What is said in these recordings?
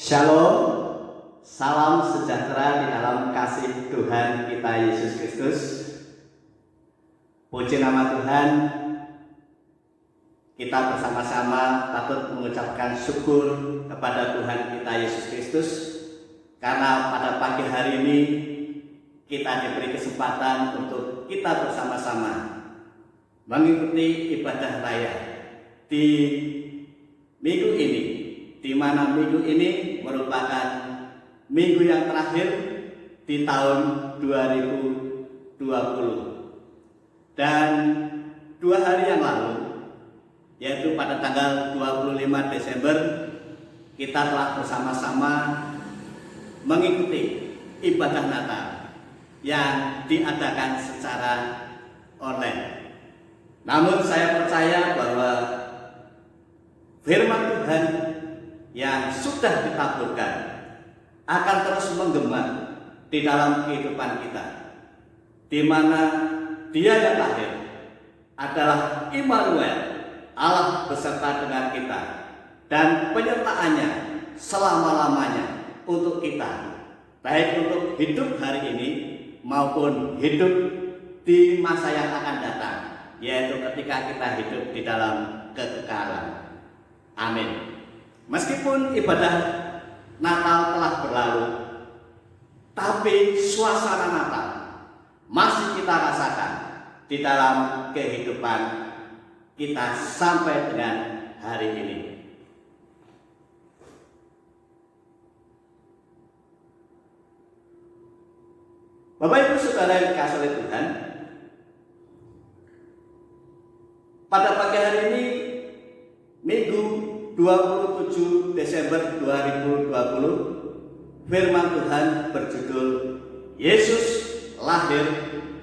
Shalom, salam sejahtera di dalam kasih Tuhan kita Yesus Kristus. Puji nama Tuhan, kita bersama-sama patut mengucapkan syukur kepada Tuhan kita Yesus Kristus karena pada pagi hari ini kita diberi kesempatan untuk kita bersama-sama mengikuti ibadah raya di minggu ini, di mana minggu ini merupakan minggu yang terakhir di tahun 2020. Dan 2 hari yang lalu, yaitu pada tanggal 25 Desember, kita telah bersama-sama mengikuti ibadah Natal yang diadakan secara online. Namun saya percaya bahwa firman Tuhan yang sudah ditaburkan akan terus menggema di dalam kehidupan kita, di mana Dia yang lahir adalah Immanuel, Allah beserta dengan kita, dan penyertaannya selama-lamanya untuk kita, baik untuk hidup hari ini maupun hidup di masa yang akan datang, yaitu ketika kita hidup di dalam kekekalan. Amin. Meskipun ibadah Natal telah berlalu, tapi suasana Natal masih kita rasakan di dalam kehidupan kita sampai dengan hari ini. Bapak Ibu Saudara yang dikasihi oleh Tuhan, pada pagi hari ini Minggu 27 Desember 2020, firman Tuhan berjudul Yesus lahir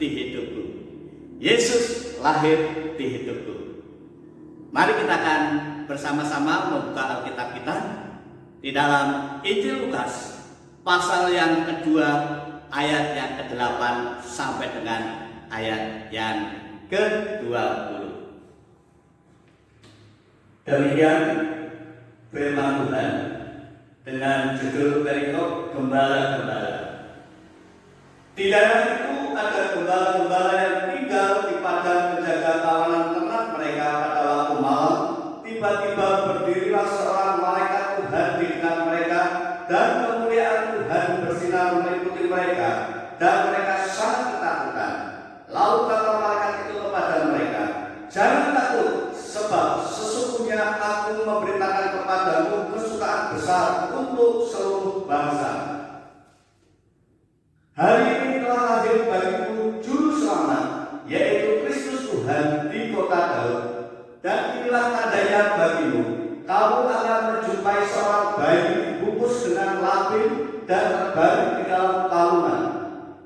di hidupku. Yesus lahir di hidupku. Mari kita akan bersama-sama membuka Alkitab kita di dalam Injil Lukas pasal yang kedua ayat yang ke-8 sampai dengan ayat yang ke-20. Demikian firman Tuhan dengan judul perikop Gembala-Gembala. Di daerah itu ada gembala-gembala yang tinggal di padang menjaga kawanan ternak mereka pada waktu malam. Tiba-tiba berdirilah seorang malaikat Tuhan di dekat mereka, dan kemuliaan Tuhan bersinar meliputi mereka, dan mereka sangat ketakutan. Lalu kata malaikat itu kepada mereka, "Jangan takut, sebab sesungguhnya aku memberitakan kepadamu kesukaan besar untuk seluruh bangsa. Hari ini telah lahir bagimu juru selamat, yaitu Kristus Tuhan di kota Daud. Dan inilah tandanya bagimu, kamu akan menjumpai seorang bayi dibungkus dengan lapin dan terbaring di dalam palungan.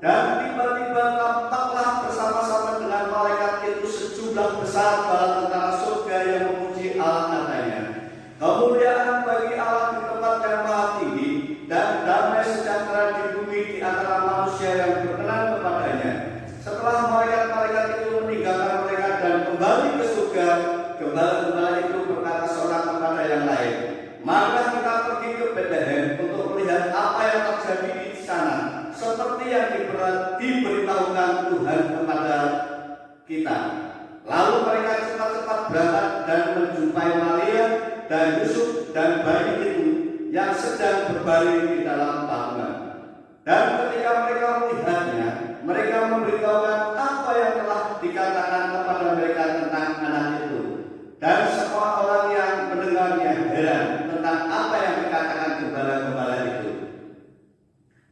Dan tiba-tiba tampaklah bersama-sama dengan malaikat itu sejumlah besar bala tentara surga yang memuji Allah katanya, kemuliaan bagi Allah di tempat yang maha tinggi, dan damai sejahtera di bumi di antara manusia yang berkenan kepadanya." Setelah malaikat-malaikat itu meninggalkan mereka dan kembali ke surga, gembala-gembala itu berkata seorang kepada yang lain, "Marilah kita pergi ke Betlehem untuk melihat apa yang terjadi di sana, seperti yang diberitahukan Tuhan kepada kita." Lalu mereka cepat-cepat berangkat dan menjumpai Maria dan Yusuf dan bayi itu yang sedang berbaring di dalam palungan. Dan ketika mereka melihatnya, mereka memberitahukan apa yang telah dikatakan kepada mereka tentang anak itu. Dan semua orang yang mendengarnya heran tentang apa yang dikatakan gembala-gembala itu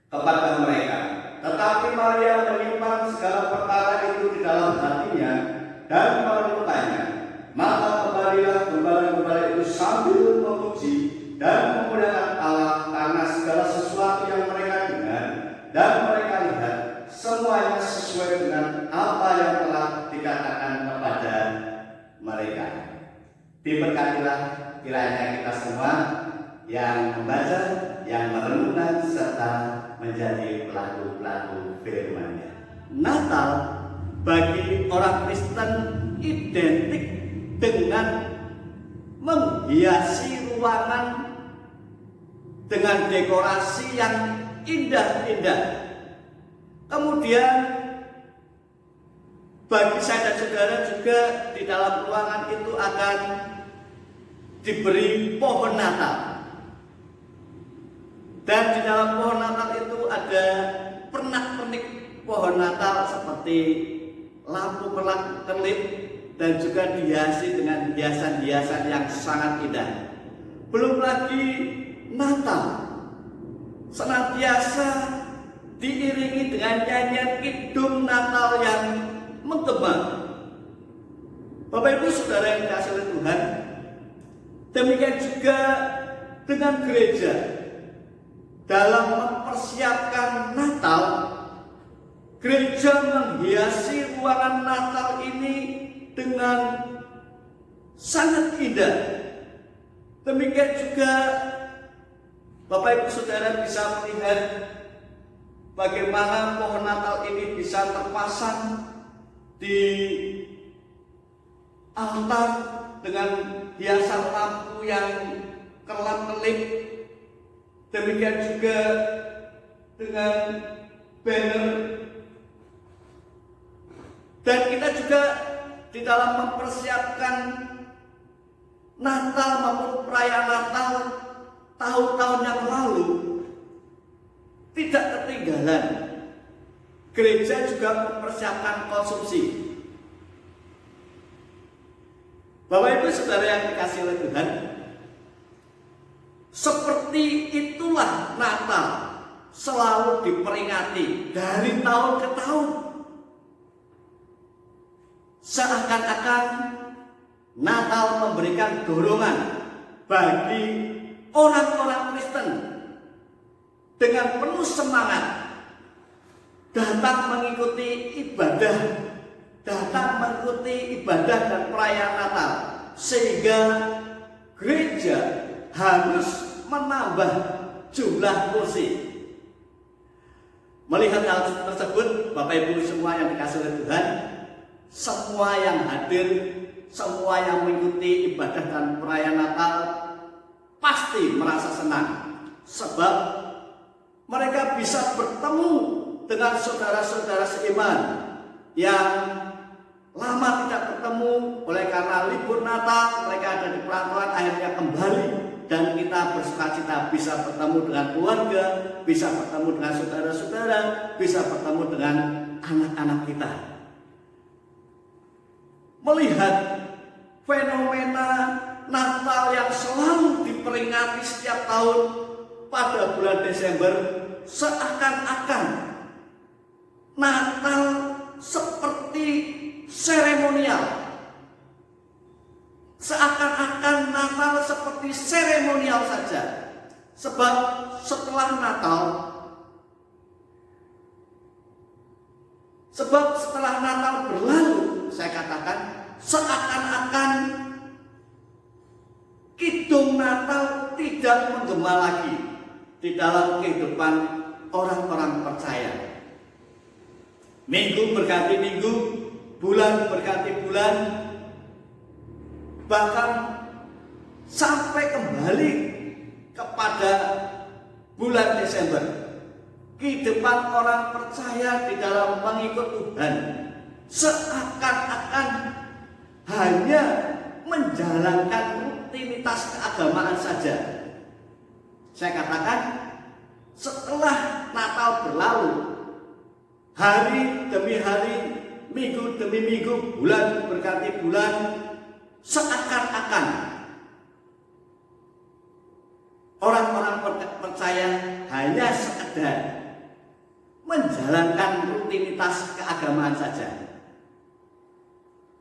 kepada mereka. Tetapi Maria menyimpan segala perkara itu di dalam hatinya dan merenungkannya. Maka kembalilah gembala-gembala itu sambil memuji dan memuliakan Allah karena segala sesuatu yang mereka dengar dan mereka lihat, semuanya sesuai dengan apa yang telah dikatakan kepada mereka. Diberkatilah kiranya kita semua yang membaca, yang merenungkan, serta menjadi pelaku-pelaku firman-Nya. Natal bagi orang Kristen identik dengan menghiasi ruangan dengan dekorasi yang indah-indah. Kemudian bagi saya dan saudara juga di dalam ruangan itu akan diberi pohon Natal. Dan di dalam pohon Natal itu ada pernak-pernik pohon Natal seperti lampu kelap-kelip dan juga dihiasi dengan hiasan-hiasan yang sangat indah. Belum lagi Natal senantiasa diiringi dengan nyanyian kidung Natal yang menggema. Bapak Ibu Saudara yang dikasihi oleh Tuhan, demikian juga dengan gereja dalam mempersiapkan Natal. Gereja menghiasi ruangan Natal ini dengan sangat indah. Demikian juga Bapak Ibu Saudara bisa melihat bagaimana pohon Natal ini bisa terpasang di altar dengan hiasan lampu yang kelap-kelip. Demikian juga dengan banner. Dan kita juga di dalam mempersiapkan Natal maupun perayaan Natal tahun-tahun yang lalu tidak ketinggalan. Gereja juga mempersiapkan konsumsi. Bapak Ibu Saudara yang dikasihi oleh Tuhan, seperti itulah Natal selalu diperingati dari tahun ke tahun. Seakan-akan Natal memberikan dorongan bagi orang-orang Kristen dengan penuh semangat datang mengikuti ibadah, dan perayaan Natal, sehingga gereja harus menambah jumlah kursi. Melihat hal tersebut, Bapak Ibu semua yang dikasihi oleh Tuhan, semua yang hadir, semua yang mengikuti ibadah dan perayaan Natal pasti merasa senang, sebab mereka bisa bertemu dengan saudara-saudara seiman yang lama tidak bertemu. Oleh karena libur Natal, mereka ada di perantauan, akhirnya kembali, dan kita bersukacita bisa bertemu dengan keluarga, bisa bertemu dengan saudara-saudara, bisa bertemu dengan anak-anak kita. Melihat fenomena Natal yang selalu diperingati setiap tahun pada bulan Desember, seakan-akan Natal seperti seremonial. Seakan-akan Natal seperti seremonial saja. Sebab setelah Natal berlalu, saya katakan seakan-akan kidung Natal tidak menggema lagi di dalam kehidupan orang-orang percaya. Minggu berganti minggu, bulan berganti bulan, bahkan sampai kembali kepada bulan Desember. Kehidupan orang percaya di dalam mengikut Tuhan seakan-akan hanya menjalankan rutinitas keagamaan saja. Saya katakan, setelah Natal berlalu, hari demi hari, minggu demi minggu, bulan berganti bulan, seakan-akan orang-orang percaya hanya sekedar menjalankan rutinitas keagamaan saja.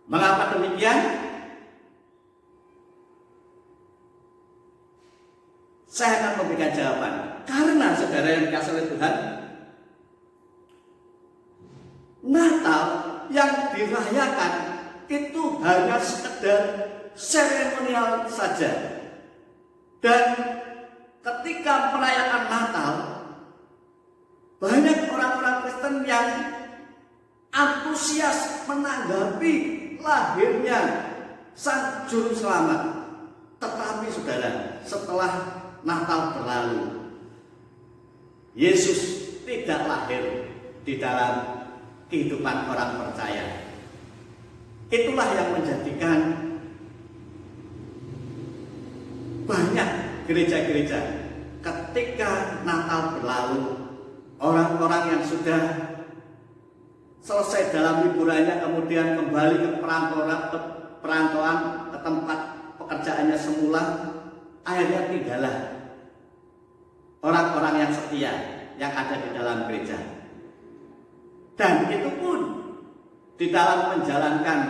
Mengapa demikian? Saya akan memberikan jawaban. Karena saudara yang dikasihi oleh Tuhan, Natal yang dirayakan itu hanya sekedar seremonial saja. Dan ketika merayakan Natal, banyak orang-orang Kristen yang antusias menanggapi lahirnya Sang Juru Selamat. Tetapi saudara, setelah Natal berlalu, Yesus tidak lahir di dalam kehidupan orang percaya. Itulah yang menjadikan banyak gereja-gereja ketika Natal berlalu, orang-orang yang sudah selesai dalam liburannya kemudian kembali ke perantauan, ke tempat pekerjaannya semula, akhirnya tinggallah orang-orang yang setia yang ada di dalam gereja. Dan itu pun di dalam menjalankan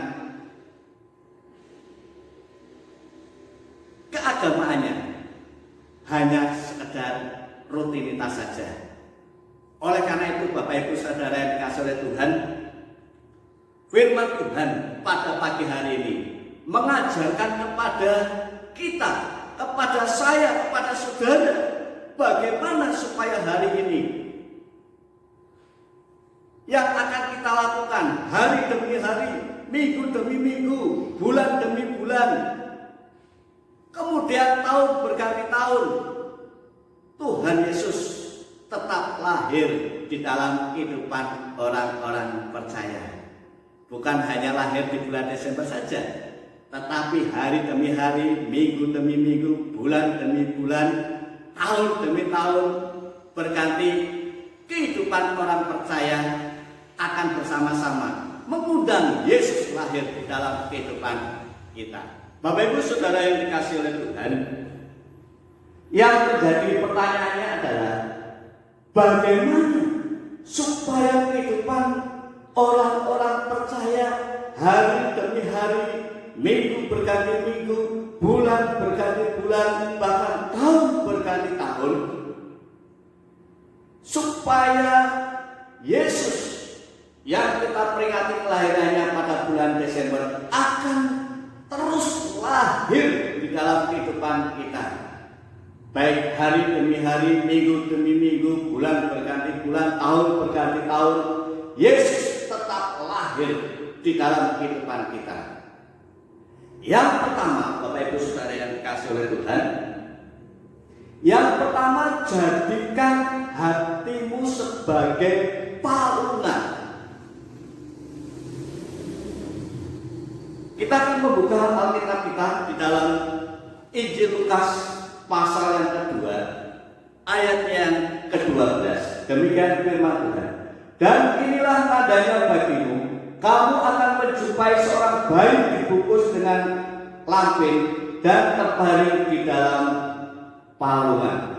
keagamaannya hanya sekedar rutinitas saja. Oleh karena itu Bapak Ibu Saudara yang dikasihi oleh Tuhan, firman Tuhan pada pagi hari ini mengajarkan kepada kita, kepada saya, kepada saudara, bagaimana supaya hari ini yang akan kita lakukan hari demi hari, minggu demi minggu, bulan demi bulan, kemudian tahun berganti tahun, Tuhan Yesus tetap lahir di dalam kehidupan orang-orang percaya. Bukan hanya lahir di bulan Desember saja, tetapi hari demi hari, minggu demi minggu, bulan demi bulan, tahun demi tahun, berganti kehidupan orang percaya akan bersama-sama mengundang Yesus lahir di dalam kehidupan kita. Bapak Ibu Saudara yang dikasihi oleh Tuhan, yang menjadi pertanyaannya adalah bagaimana supaya kehidupan orang-orang percaya hari demi hari, minggu berganti minggu, bulan berganti bulan, bahkan tahun berganti tahun, supaya Yesus yang kita peringati kelahirannya pada bulan Desember akan terus lahir di dalam kehidupan kita. Baik hari demi hari, minggu demi minggu, bulan berganti bulan, tahun berganti tahun, Yesus tetap lahir di dalam kehidupan kita. Yang pertama, Bapak Ibu Saudara yang dikasihi oleh Tuhan, yang pertama, jadikan hatimu sebagai palungan. Kita akan membuka Alkitab kita di dalam Injil Lukas pasal yang kedua, ayat yang ke-12. Demikian firman Tuhan. Dan inilah tandanya bagimu, kamu akan menjumpai seorang bayi dibungkus dengan lampin dan terbaring di dalam palungan.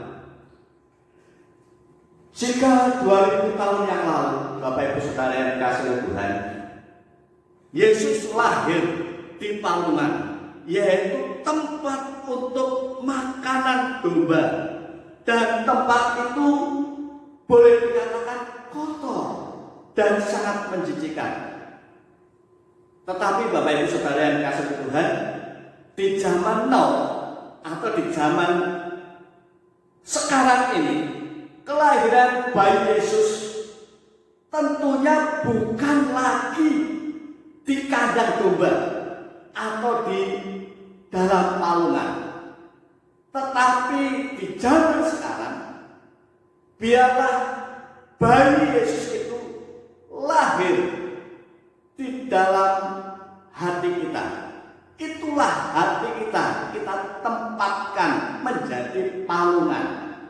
Jika 2000 tahun yang lalu, Bapak Ibu Saudara yang dikasihi oleh Tuhan, Yesus lahir di palungan, yaitu tempat untuk makanan domba, dan tempat itu boleh dikatakan kotor dan sangat menjijikan. Tetapi Bapak Ibu Saudara yang dikasihi Tuhan, di zaman now atau di zaman sekarang ini, kelahiran bayi Yesus tentunya bukan lagi di kandang domba atau di dalam palungan, tetapi di zaman sekarang biarlah bayi Yesus itu lahir di dalam hati kita. Itulah hati kita tempatkan menjadi palungan,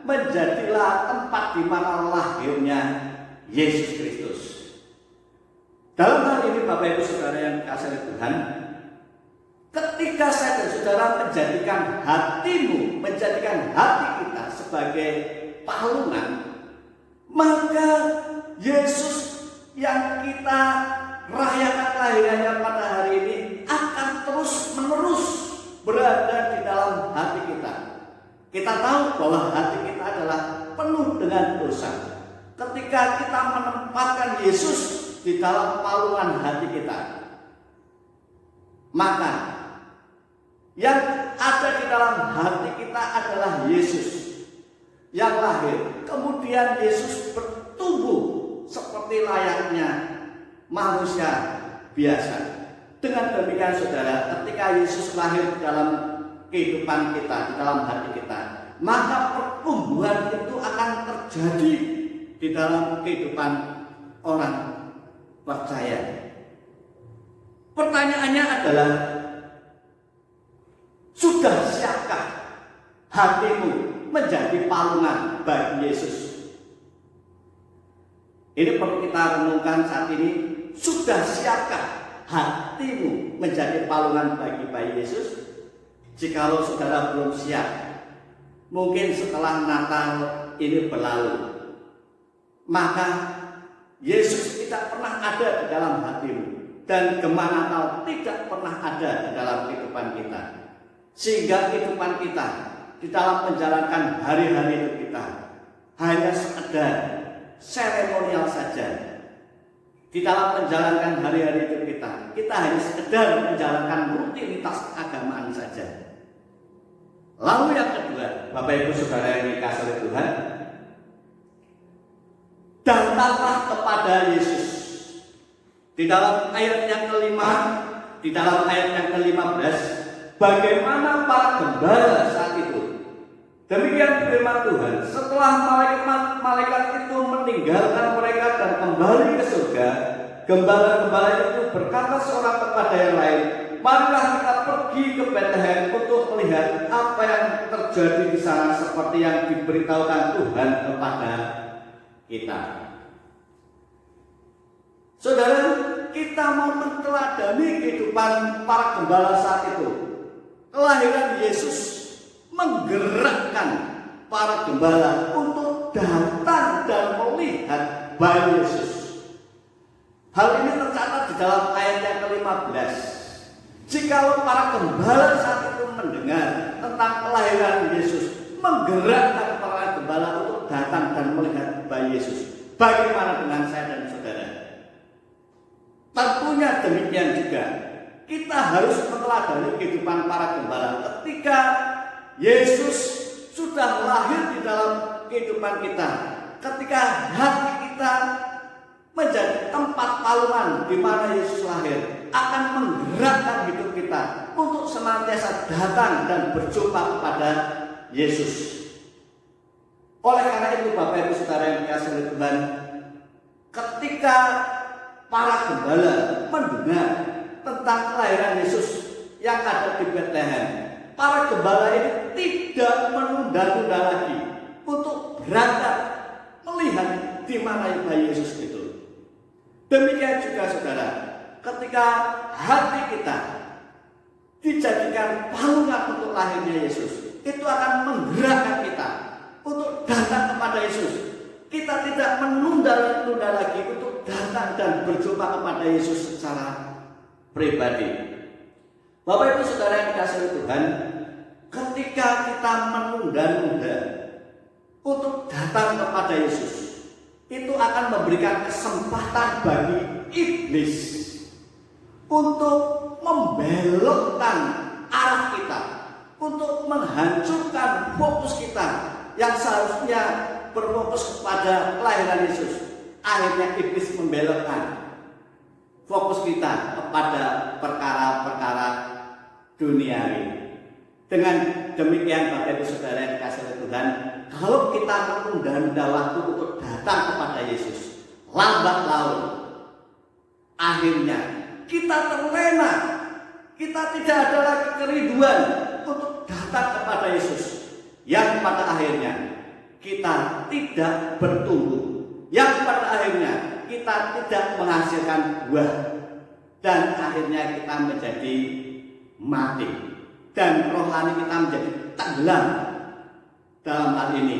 menjadilah tempat di mana lahirnya Yesus Kristus. Dalam hal ini Bapak Ibu Saudara yang dikasihi Tuhan, ketika saya dan saudara menjadikan hatimu, menjadikan hati kita sebagai palungan, maka Yesus yang kita rayakan kelahirannya pada hari ini akan terus menerus berada di dalam hati kita. Kita tahu bahwa hati kita adalah penuh dengan dosa. Ketika kita menempatkan Yesus di dalam palungan hati kita, maka yang ada di dalam hati kita adalah Yesus yang lahir. Kemudian Yesus bertumbuh seperti layaknya manusia biasa. Dengan demikian saudara, ketika Yesus lahir di dalam kehidupan kita, di dalam hati kita, maka pertumbuhan itu akan terjadi di dalam kehidupan orang percaya. Pertanyaannya adalah, sudah siapkah hatimu menjadi palungan bagi Yesus? Ini perlu kita renungkan saat ini. Sudah siapkah hatimu menjadi palungan bagi Yesus? Jikalau saudara belum siap, mungkin setelah Natal ini berlalu, maka Yesus tidak pernah ada di dalam hatimu, dan Gema Natal tidak pernah ada di dalam kehidupan kita, sehingga kehidupan kita di dalam menjalankan hari-hari hidup kita hanya sekedar seremonial saja. Di dalam menjalankan hari-hari hidup kita hanya sekedar menjalankan rutinitas keagamaan saja. Lalu yang kedua, Bapak Ibu Saudara yang dikasihi oleh Tuhan, datanglah kepada Yesus. Di dalam ayat yang kelima, di dalam ayat yang ke-15, bagaimana para gembala saat itu. Demikian firman Tuhan, setelah malaikat itu meninggalkan mereka dan kembali ke surga, gembala-gembala itu berkata seorang kepada yang lain, marilah kita pergi ke Betlehem untuk melihat apa yang terjadi di sana seperti yang diberitahukan Tuhan kepada kita. Saudara, kita mau meneladani kehidupan para gembala saat itu. Kelahiran Yesus menggerakkan para gembala untuk datang dan melihat bayi Yesus. Hal ini tercatat di dalam ayat yang ke-15. Jikalau para gembala saat itu mendengar tentang kelahiran Yesus, menggerakkan para gembala untuk datang dan melihat bayi Yesus, bagaimana dengan saya dan saudara? Tentunya demikian juga. Kita harus meneladani kehidupan para gembala ketika Yesus sudah lahir di dalam kehidupan kita, ketika hati kita menjadi tempat palungan di mana Yesus lahir, akan menggerakkan hidup kita untuk senantiasa datang dan berjumpa kepada Yesus. Oleh karena itu, Bapak Ibu Saudara yang dikasihi oleh Tuhan, ketika para gembala mendengar tentang kelahiran Yesus yang ada di Betlehem, para gembala ini tidak menunda-nunda lagi untuk berangkat melihat di mana bayi Yesus itu. Demikian juga saudara, ketika hati kita dijadikan palungan untuk lahirnya Yesus, itu akan menggerakkan kita untuk datang kepada Yesus. Kita tidak menunda-nunda lagi untuk datang dan berjumpa kepada Yesus secara pribadi. Bapak Ibu Saudara yang dikasihi Tuhan, ketika kita menunda-nunda untuk datang kepada Yesus, itu akan memberikan kesempatan bagi iblis untuk membelokkan arah kita, untuk menghancurkan fokus kita yang seharusnya berfokus kepada kelahiran Yesus. Akhirnya iblis membelokkan fokus kita kepada perkara-perkara duniawi. Dengan demikian, Bapak Ibu Saudara yang dikasihi oleh Tuhan, kalau kita menunda-nunda waktu untuk datang kepada Yesus, lambat laun akhirnya kita terlena. Kita tidak ada lagi kerinduan untuk datang kepada Yesus, yang pada akhirnya kita tidak bertumbuh, yang pada akhirnya kita tidak menghasilkan buah, dan akhirnya kita menjadi mati, dan rohani kita menjadi tenggelam. Dalam hal ini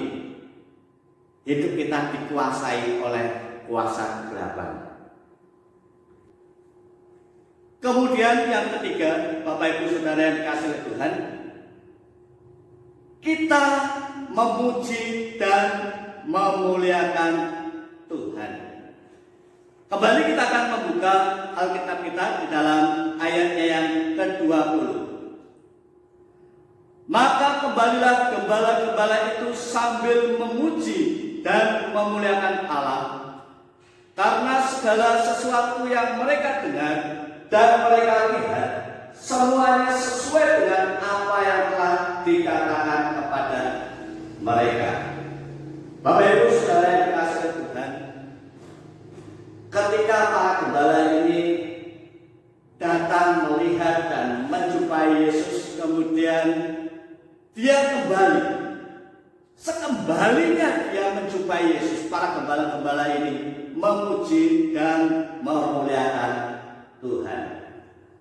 hidup kita dikuasai oleh kuasa kegelapan. Kemudian yang ketiga, Bapak Ibu Saudara yang dikasihi Tuhan, kita memuji dan memuliakan Tuhan. Kembali kita akan membuka Alkitab kita di dalam ayatnya yang ke-20. Maka kembalilah gembala-gembala itu sambil memuji dan memuliakan Allah, karena segala sesuatu yang mereka dengar dan mereka lihat, semuanya sesuai dengan apa yang telah dikatakan kepada mereka. Bapak Ibu Saudara yang dikasihi Tuhan, ketika para gembala ini datang melihat dan menjumpai Yesus, kemudian dia kembali. Sekembalinya dia menjumpai Yesus, para gembala-gembala ini memuji dan memuliakan Tuhan.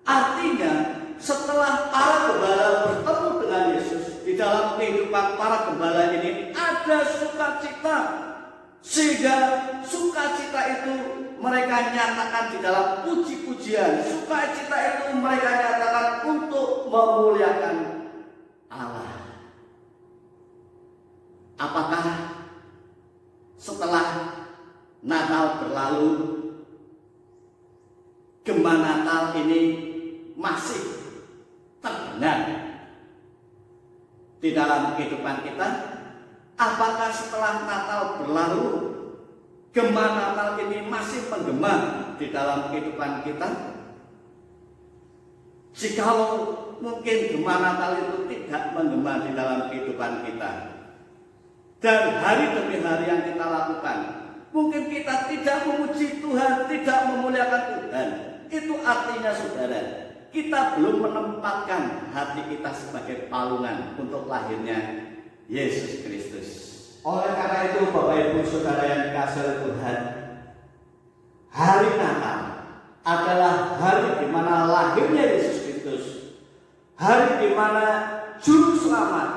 Artinya setelah para gembala bertemu dengan Yesus, di dalam kehidupan para gembala ini ada sukacita, sehingga sukacita itu mereka nyatakan di dalam puji-pujian. Sukacita itu mereka nyatakan untuk memuliakan Allah. Apakah setelah Natal berlalu, gema Natal ini masih terdengar di dalam kehidupan kita? Apakah setelah Natal berlalu, gema Natal ini masih menggema di dalam kehidupan kita? Jikalau mungkin gema Natal itu tidak menggema di dalam kehidupan kita, dan hari demi hari yang kita lakukan, mungkin kita tidak memuji Tuhan, tidak memuliakan Tuhan, itu artinya saudara, kita belum menempatkan hati kita sebagai palungan untuk lahirnya Yesus Kristus. Oleh karena itu Bapak Ibu Saudara yang dikasihi Tuhan, hari Natal adalah hari di mana lahirnya Yesus Kristus, hari di mana Juru Selamat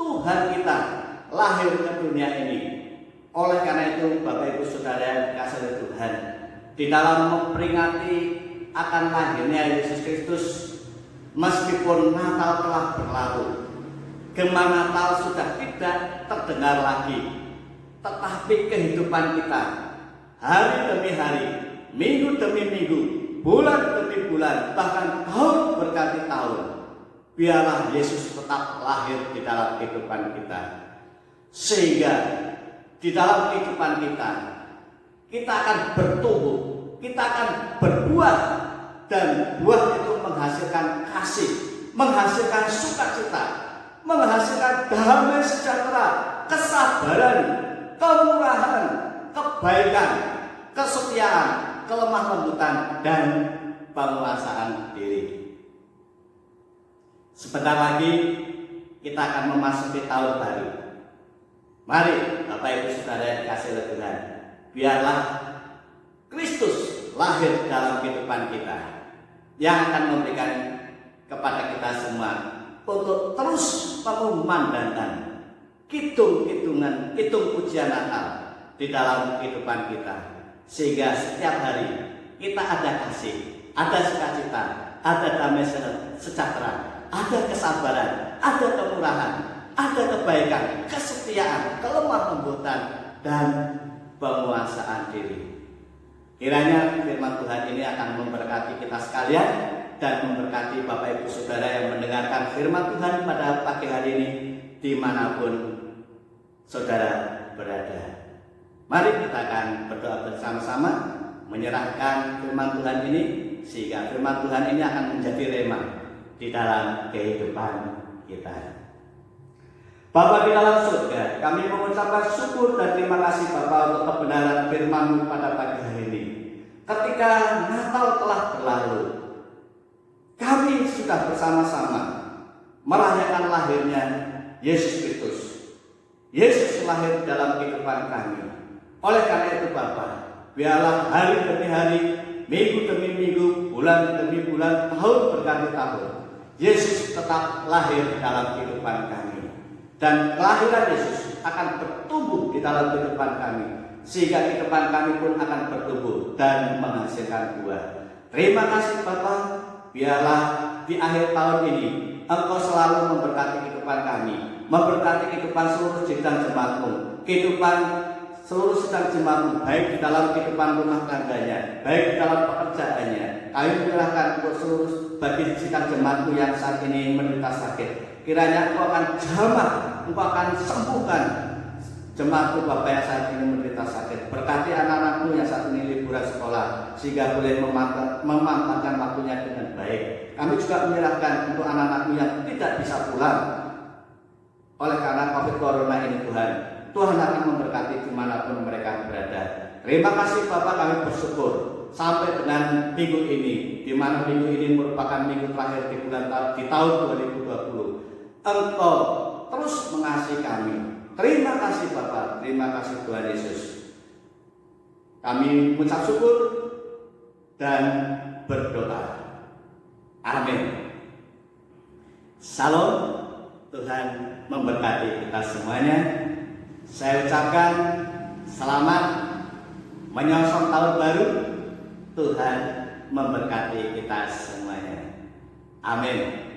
Tuhan kita lahir ke dunia ini. Oleh karena itu Bapak Ibu Saudara yang dikasihi Tuhan, di dalam memperingati akan lahirnya Yesus Kristus, meskipun Natal telah berlalu, gema Natal sudah tidak terdengar lagi, tetapi kehidupan kita hari demi hari, minggu demi minggu, bulan demi bulan, bahkan tahun berganti tahun, biarlah Yesus tetap lahir di dalam kehidupan kita. Sehingga di dalam kehidupan kita akan bertumbuh, kita akan berbuah, dan buah itu menghasilkan kasih, menghasilkan sukacita, menghasilkan damai sejahtera, kesabaran, kemurahan, kebaikan, kesetiaan, kelemah lembutan, dan penguasaan diri. Sebentar lagi kita akan memasuki tahun baru. Mari Bapak Ibu Saudara yang dikasihi Tuhan, biarlah Kristus lahir dalam kehidupan kita, yang akan memberikan kepada kita semua untuk terus memandangkan hitung pujian Natal di dalam kehidupan kita, sehingga setiap hari kita ada kasih, ada sukacita, ada damai sejahtera, ada kesabaran, ada kemurahan, ada kebaikan, kesetiaan, kelemah lembutan, dan penguasaan diri. Kiranya firman Tuhan ini akan memberkati kita sekalian dan memberkati Bapak Ibu Saudara yang mendengarkan firman Tuhan pada pagi hari ini dimanapun saudara berada. Mari kita akan berdoa bersama-sama menyerahkan firman Tuhan ini, sehingga firman Tuhan ini akan menjadi rema di dalam kehidupan kita. Bapa di dalam surga, kami mengucapkan syukur dan terima kasih Bapa untuk kebenaran firman-Mu pada pagi hari ini. Ketika Natal telah berlalu, kami sudah bersama-sama merayakan lahirnya Yesus Kristus. Yesus lahir dalam kehidupan kami. Oleh karena itu Bapa, biarlah hari demi hari, minggu demi minggu, bulan demi bulan, tahun berganti tahun, Yesus tetap lahir dalam kehidupan kami. Dan kelahiran Yesus akan bertumbuh di dalam kehidupan kami, sehingga kehidupan kami pun akan bertumbuh dan menghasilkan buah. Terima kasih Bapa, biarlah di akhir tahun ini Engkau selalu memberkati kehidupan kami, memberkati kehidupan seluruh sidang jemaat-Mu, kehidupan seluruh sidang jemaat-Mu, baik di dalam kehidupan rumah tangganya, baik di dalam pekerjaannya. Kami menyerahkan untuk seluruh bagi sidang jemaat-Mu yang saat ini menderita sakit. Kiranya Engkau akan jamah, Engkau akan sembuhkan jemaat-Mu Bapak yang saat ini menderita sakit. Berkati anak-anak-Mu yang saat ini liburan sekolah, sehingga boleh memanfaatkan waktunya dengan baik. Kami juga menyerahkan untuk anak-anak-Mu yang tidak bisa pulang oleh karena COVID-19 corona ini Tuhan. Tuhan akan memberkati dimanapun mereka berada. Terima kasih Bapak, kami bersyukur sampai dengan minggu ini, di mana minggu ini merupakan minggu terakhir di tahun 2020. Engkau terus mengasihi kami. Terima kasih Bapak, terima kasih Tuhan Yesus. Kami mengucap syukur dan berdoa. Amin. Salam, Tuhan memberkati kita semuanya. Saya ucapkan selamat menyongsong tahun baru. Tuhan memberkati kita semuanya. Amin.